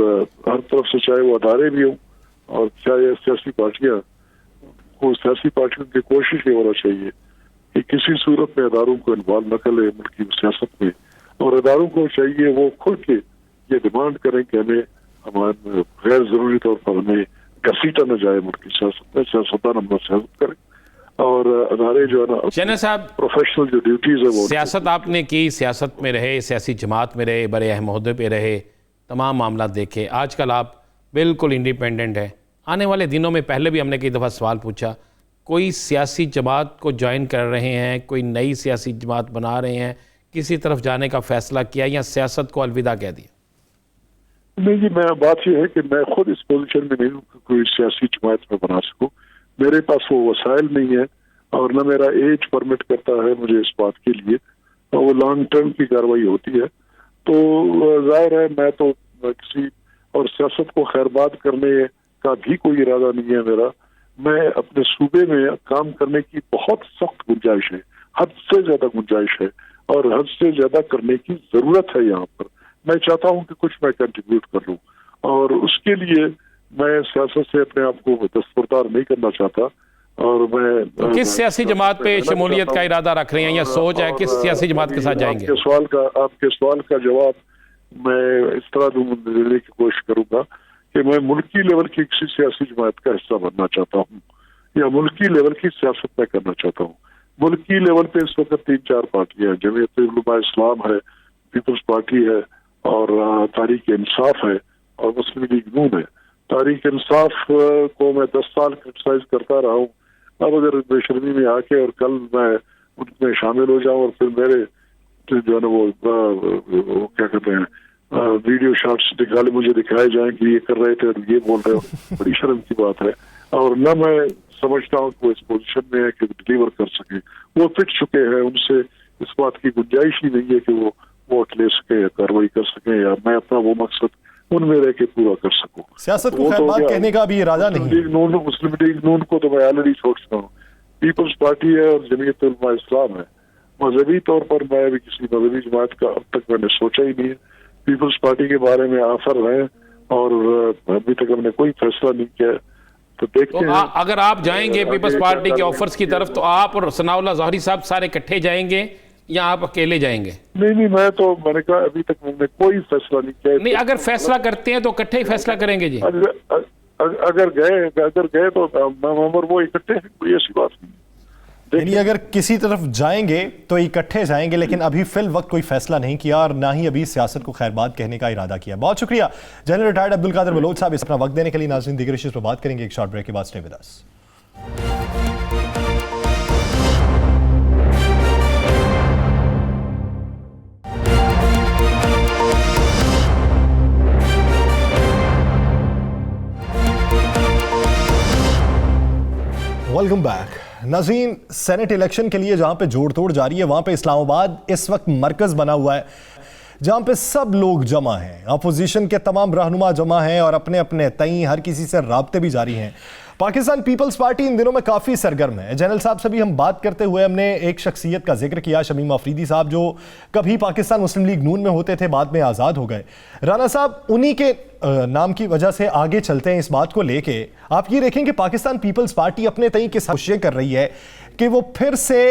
हर तरफ से चाहे वो अदारे भी हों और चाहे सियासी पार्टियां को, सियासी पार्टियों की कोशिश ये होना चाहिए कि किसी सूरत में अदारों को इन्वॉल्व न कर ले मुल्क की सियासत में और अदारों को चाहिए वो खुल के ये डिमांड करें कि हमें हमारे गैर जरूरी तौर पर हमें घसीटा न जाए मुल्क की सियासत में, सियासतदान हम सियासत करें और अदारे जो है ना जनरल साहब प्रोफेशनल जो ड्यूटीज है वो सियासत आपने की, सियासत में रहे, सियासी जमात में रहे, बड़े अहम ओहदे पे रहे, तमाम मामला देखे, आजकल आप बिल्कुल इंडिपेंडेंट है। आने वाले दिनों में, पहले भी हमने कई दफ़ा सवाल पूछा, कोई सियासी जमात को ज्वाइन कर रहे हैं, कोई नई सियासी जमात बना रहे हैं, किसी तरफ जाने का फैसला किया या सियासत को अलविदा कह दिया? नहीं जी, मैं बात यह है कि मैं खुद इस पोजीशन में नहीं हूँ कि कोई सियासी जमात में बना सकूँ। मेरे पास वो वसाइल नहीं है और न मेरा एज परमिट करता है मुझे इस बात के लिए, और वो लॉन्ग टर्म की कार्रवाई होती है। तो जाहिर है मैं तो किसी और सियासत को खैरबाद करने का भी कोई इरादा नहीं है मेरा। मैं अपने सूबे में काम करने की बहुत सख्त गुंजाइश है, हद से ज्यादा गुंजाइश है और हद से ज्यादा करने की जरूरत है। यहाँ पर मैं चाहता हूँ कि कुछ मैं कंट्रीब्यूट कर लूँ और उसके लिए मैं सियासत से अपने आप को दस्तबरदार नहीं करना चाहता। और मैं तो किस सियासी जमात पे शमूलियत का इरादा रख रहे हैं या सोच है किस सियासी जमात के साथ जाएंगे? आपके सवाल का जवाब मैं इस तरह देने की कोशिश करूंगा कि मैं मुल्की लेवल की किसी सियासी जमात का हिस्सा बनना चाहता हूँ या मुल्की लेवल की सियासत में करना चाहता हूँ। मुल्की लेवल पे इस वक्त 3-4 पार्टियां हैं, जमीयत उलमा इस्लाम है, पीपल्स पार्टी है और तारीख इंसाफ है और मुस्लिम लीग नून है। तारीख इंसाफ को मैं 10 साल क्रिटिसाइज करता रहा हूँ। अब अगर बेशर्मी में आके और कल मैं उनमें शामिल हो जाऊं और फिर मेरे जो है ना वो क्या कहते हैं वीडियो शॉट्स निकाले मुझे दिखाए जाएं कि ये कर रहे थे और ये बोल रहे हो, बड़ी शर्म की बात है। और न मैं समझता हूँ कि वो इस पोजीशन में है कि डिलीवर कर सके, वो फिट चुके हैं, उनसे इस बात की गुंजाइश ही नहीं है कि वो वोट ले सके या कार्रवाई कर सके या मैं अपना वो मकसद उनमें रह के पूरा कर सकूं। सियासत को खैरबाद कहने का भी इरादा नहीं। मुस्लिम लीग नून को तो मैं ऑलरेडी छोड़ता हूँ। पीपल्स पार्टी है और जमीयत उलमा इस्लाम है। मजहबी तौर पर मैं भी किसी मजहबी जमात का अब तक मैंने सोचा ही नहीं है। पीपल्स पार्टी के बारे में ऑफर है और अभी तक हमने कोई फैसला नहीं किया। तो देखते हैं अगर आप जाएंगे पीपल्स पार्टी के ऑफर्स की तरफ तो आप और सनाउल्लाह ज़ोहरी साहब सारे इकट्ठे जाएंगे या आप अकेले जाएंगे? नहीं, मैंने कहा अभी तक हमने कोई फैसला नहीं किया। नहीं, अगर फैसला करते हैं तो इकट्ठे ही फैसला करेंगे जी। अगर गए तो वो इकट्ठे हैं, कोई ऐसी बात नहीं। यानी अगर किसी तरफ जाएंगे तो इकट्ठे जाएंगे, लेकिन अभी फिल वक्त कोई फैसला नहीं किया और ना ही अभी सियासत को खैरबाद कहने का इरादा किया। बहुत शुक्रिया जनरल रिटायर्ड अब्दुल कादिर बलोच साहब इस अपना वक्त देने के लिए। नाज़रीन, दीगर इश्यूज़ पर बात करेंगे एक शॉर्ट ब्रेक के बाद। Stay with us. Welcome back. नाज़रीन, सेनेट इलेक्शन के लिए जहां पे जोड़ तोड़ जारी है वहां पे इस्लामाबाद इस वक्त मरकज़ बना हुआ है। जहां पे सब लोग जमा हैं, अपोजिशन के तमाम रहनुमा जमा हैं और अपने अपने तई हर किसी से राब्ते भी जारी हैं। पाकिस्तान पीपल्स पार्टी इन दिनों में काफ़ी सरगर्म है। जनरल साहब से भी हम बात करते हुए हमने एक शख्सियत का जिक्र किया, शमीम अफरीदी साहब, जो कभी पाकिस्तान मुस्लिम लीग नून में होते थे, बाद में आज़ाद हो गए। राना साहब, उन्हीं के नाम की वजह से आगे चलते हैं इस बात को लेके। आप ये देखें कि पाकिस्तान पीपल्स पार्टी अपने तई की कोशिशें कर रही है कि वो फिर से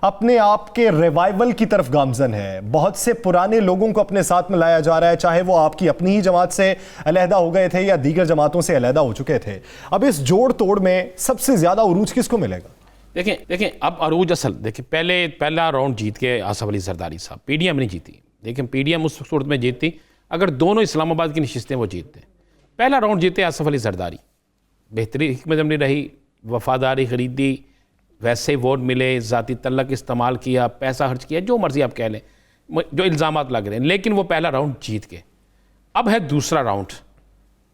अपने आप के रिवाइवल की तरफ गामजन है। बहुत से पुराने लोगों को अपने साथ में लाया जा रहा है, चाहे वो आपकी अपनी ही जमात से अलहदा हो गए थे या दीगर जमातों से अलहदा हो चुके थे। अब इस जोड़ तोड़ में सबसे ज्यादा उरूज किसको मिलेगा? देखें अब अरूज असल देखिए, पहला राउंड जीत के आसफ अली जरदारी साहब, पीडीएम नहीं जीती। लेकिन पीडीएम उस सूरत में जीतती अगर दोनों इस्लामाबाद की नशिस्तें वो जीतते। पहला राउंड जीते आसफ अली जरदारी, बेहतरीन हिकमत अमली रही, वफादारी खरीदी, वैसे वोट मिले, ज़ाती तल्लक इस्तेमाल किया, पैसा खर्च किया, जो मर्जी आप कह लें, जो इल्ज़ामात लग रहे हैं, लेकिन वो पहला राउंड जीत गए। अब है दूसरा राउंड।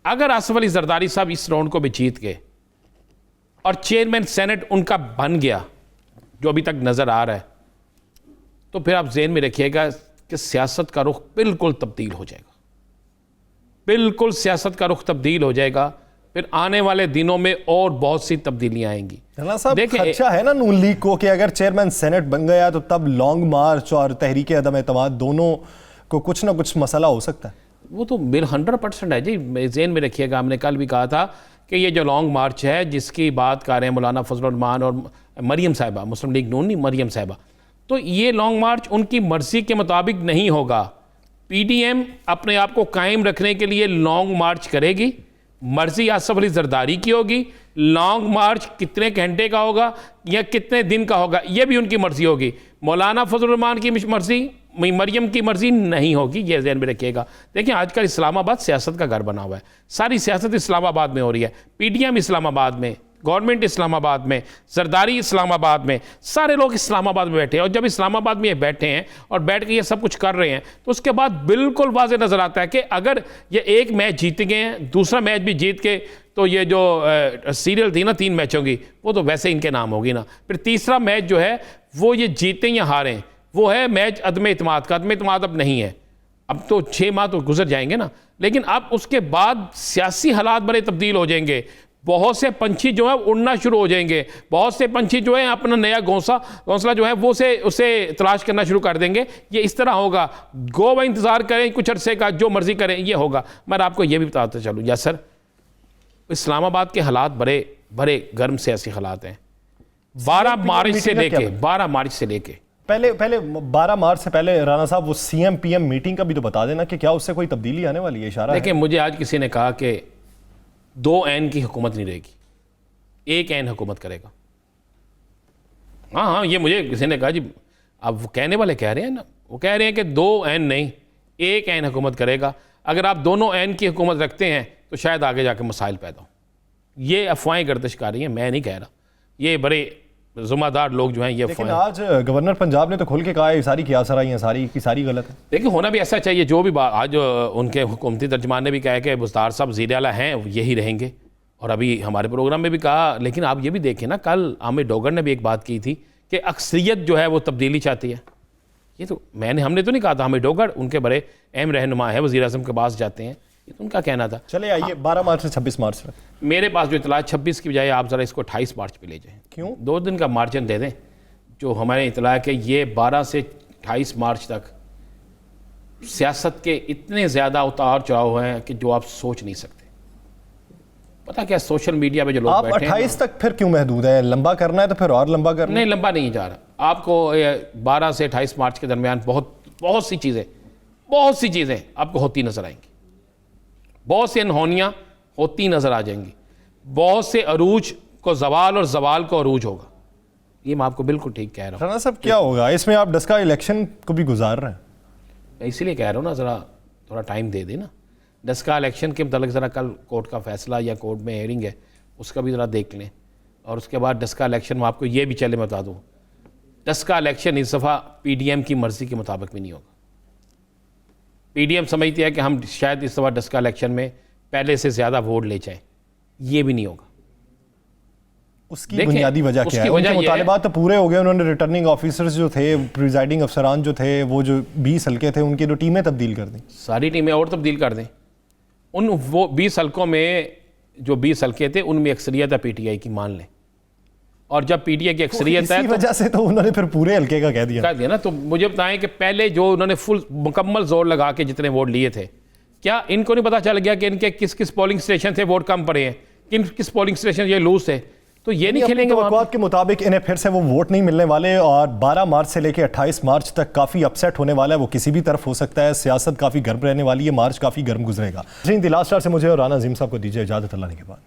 अगर आसफ अली जरदारी साहब इस राउंड को भी जीत गए और चेयरमैन सेनेट उनका बन गया, जो अभी तक नज़र आ रहा है, तो फिर आप ज़हन में रखिएगा कि सियासत का रुख बिल्कुल तब्दील हो जाएगा। बिल्कुल सियासत का रुख तब्दील हो जाएगा। फिर आने वाले दिनों में और बहुत सी तब्दीलियां आएंगी। देखिए, खदशा है ना नून लीग को कि अगर चेयरमैन सेनेट बन गया तो तब लॉन्ग मार्च और तहरीक अदम एतमाद दोनों को कुछ ना कुछ मसला हो सकता है। वो तो 100% है जी। ज़हन में रखिएगा, हमने कल भी कहा था कि ये जो लॉन्ग मार्च है जिसकी बात कर रहे हैं मौलाना फजल रहमान और मरियम साहिबा, मुस्लिम लीग नून नहीं, मरियम साहिबा, तो ये लॉन्ग मार्च उनकी मर्जी के मुताबिक नहीं होगा। पीडीएम अपने आप को कायम रखने के लिए लॉन्ग मार्च करेगी। मर्जी आसफ अली जरदारी की होगी। लॉन्ग मार्च कितने घंटे का होगा या कितने दिन का होगा, यह भी उनकी मर्जी होगी। मौलाना फजल रहमान की मर्जी, मरियम की मर्जी नहीं होगी, यह ध्यान में रखिएगा। देखिए, आजकल इस्लामाबाद सियासत का घर बना हुआ है। सारी सियासत इस्लामाबाद में हो रही है। पीडीएम इस्लामाबाद में, गवर्नमेंट इस्लामाबाद में, जरदारी इस्लामाबाद में, सारे लोग इस्लामाबाद में बैठे हैं। और जब इस्लामाबाद में ये बैठे हैं और बैठ के ये सब कुछ कर रहे हैं, तो उसके बाद बिल्कुल वाज़ेह नज़र आता है कि अगर ये एक मैच जीत गए हैं, दूसरा मैच भी जीत के, तो ये जो सीरियल थी ना 3 मैचों की, वो तो वैसे इनके नाम होगी ना। फिर तीसरा मैच जो है वो ये जीतें या हारें, वो है मैच अदम इत्माद का। अदम इत्माद अब नहीं है, अब तो 6 माह तो गुजर जाएंगे ना। लेकिन अब उसके बाद सियासी हालात बड़े तब्दील हो जाएंगे। बहुत से पंछी जो है उड़ना शुरू हो जाएंगे। बहुत से पंछी जो है अपना नया घोंसला जो है वो उसे तलाश करना शुरू कर देंगे। ये इस तरह होगा। गोवा इंतज़ार करें कुछ अरसे का, जो मर्जी करें, ये होगा। मैं आपको ये भी बताते चलूँ, या सर, इस्लामाबाद के हालात बड़े गर्म सियासी हालात हैं। 12 मार्च से लेके पहले 12 मार्च से पहले राना साहब, वो सीएम पीएम मीटिंग का भी तो बता देना कि क्या उससे कोई तब्दीली आने वाली है? इशारा देखिए, मुझे आज किसी ने कहा कि 2 ऐन की हुकूमत नहीं रहेगी, 1 ऐन हुकूमत करेगा। हाँ, ये मुझे किसी ने कहा जी। अब वो कहने वाले कह रहे हैं ना, वो कह रहे हैं कि 2 ऐन नहीं, 1 ऐन हुकूमत करेगा। अगर आप दोनों ऐन की हुकूमत रखते हैं तो शायद आगे जाके मसाइल पैदा हो। ये अफवाहें गर्दिश कर रही हैं, मैं नहीं कह रहा। ये बड़े ज़िम्मेदार लोग जो हैं ये लेकिन आज गवर्नर पंजाब ने तो खुल के कहा है सारी कियासराई हैं, सारी की सारी गलत है। देखिए, होना भी ऐसा चाहिए। जो भी आज उनके हुकूमती तर्जमान ने भी कहा है कि बुज़दार साहब ज़ीर आला हैं, यही रहेंगे। और अभी हमारे प्रोग्राम में भी कहा। लेकिन आप ये भी देखें ना, कल आमिर डोगर ने भी एक बात की थी कि अक्सरियत जो है वो तब्दीली चाहती है। ये तो हमने तो नहीं कहा था। आमिर डोगर उनके बड़े अहम रहनुमा है, वज़ीर आज़म के पास जाते हैं, ये तो उनका कहना था। चले आइए 12 मार्च से 26 मार्च तक। मेरे पास जो इतला 26 की बजाय आप ज़रा इसको 28 मार्च पे ले जाएं। क्यों? 2 दिन का मार्जिन दे दें। जो हमारे इतला है कि ये 12 से 28 मार्च तक सियासत के इतने ज़्यादा उतार चढ़ाव हैं कि जो आप सोच नहीं सकते। पता क्या, सोशल मीडिया पे जो लोग बैठे हैं। 28 तक फिर क्यों महदूद है? लंबा करना है तो फिर और लंबा करना। नहीं, लंबा नहीं जा रहा। आपको 12 से 28 मार्च के दरमियान बहुत सी चीज़ें आपको होती नजर आएंगी। बहुत सी अनहोनियाँ होती नजर आ जाएंगी। बहुत से अरूज को जवाल और जवाल को अरूज होगा। ये मैं आपको बिल्कुल ठीक कह रहा हूँ। राना साहब, क्या होगा इसमें? आप डस्का इलेक्शन को भी गुजार रहे हैं। इसीलिए कह रहा हूँ ना, ज़रा थोड़ा टाइम दे देना। डस्का इलेक्शन के मतलब ज़रा कल कोर्ट का फैसला या कोर्ट में हेयरिंग है, उसका भी ज़रा देख लें। और उसके बाद डस्का इलेक्शन में आपको ये भी चले बता दूँ, डस्का इलेक्शन इस दफ़ा पीडीएम की मर्ज़ी के मुताबिक भी नहीं होगा। पीडीएम समझती है कि हम शायद इस दफ़ा डस्का इलेक्शन में पहले से ज़्यादा वोट ले जाएं, ये भी नहीं होगा। उसकी देखें, बुनियादी वजह क्या उसकी है? वजह उनके ये है- मुतालिबात तो पूरे हो गए, उन्होंने रिटर्निंग ऑफिसर्स जो थे, प्रिजाइडिंग अफसरान जो थे, वो जो 20 हल्के थे उनकी तो टीमें तब्दील कर दी। सारी टीमें और तब्दील कर दें। उन वो 20 हल्कों में जो 20 हल्के थे उनमें अक्सरियत है पीटीआई की, मान लें, और जब पीटीआई की अक्सरियत है इसी तो वजह से तो उन्होंने फिर पूरे हल्के का कह दिया। कह दिया ना। तो मुझे बताएं कि पहले जो उन्होंने फुल मुकम्मल जोर लगा के जितने वोट लिए थे, क्या इनको नहीं पता चल गया कि इनके किस किस पोलिंग स्टेशन से वोट कम पड़े हैं, किस पोलिंग स्टेशन ये लूज थे? तो ये नहीं खेलेंगे वहाँ पे। तवक्कुआत के मुताबिक इन्हें फिर से वो वोट नहीं मिलने वाले और 12 मार्च से लेकर 28 मार्च तक काफ़ी अपसेट होने वाला है। वो किसी भी तरफ हो सकता है, सियासत काफ़ी गर्म रहने वाली है, मार्च काफ़ी गर्म गुजरेगा। द लास्ट स्टार से मुझे और राना अजीम साहब को दीजिए इजाज़त, अल्लाह ने के बाद।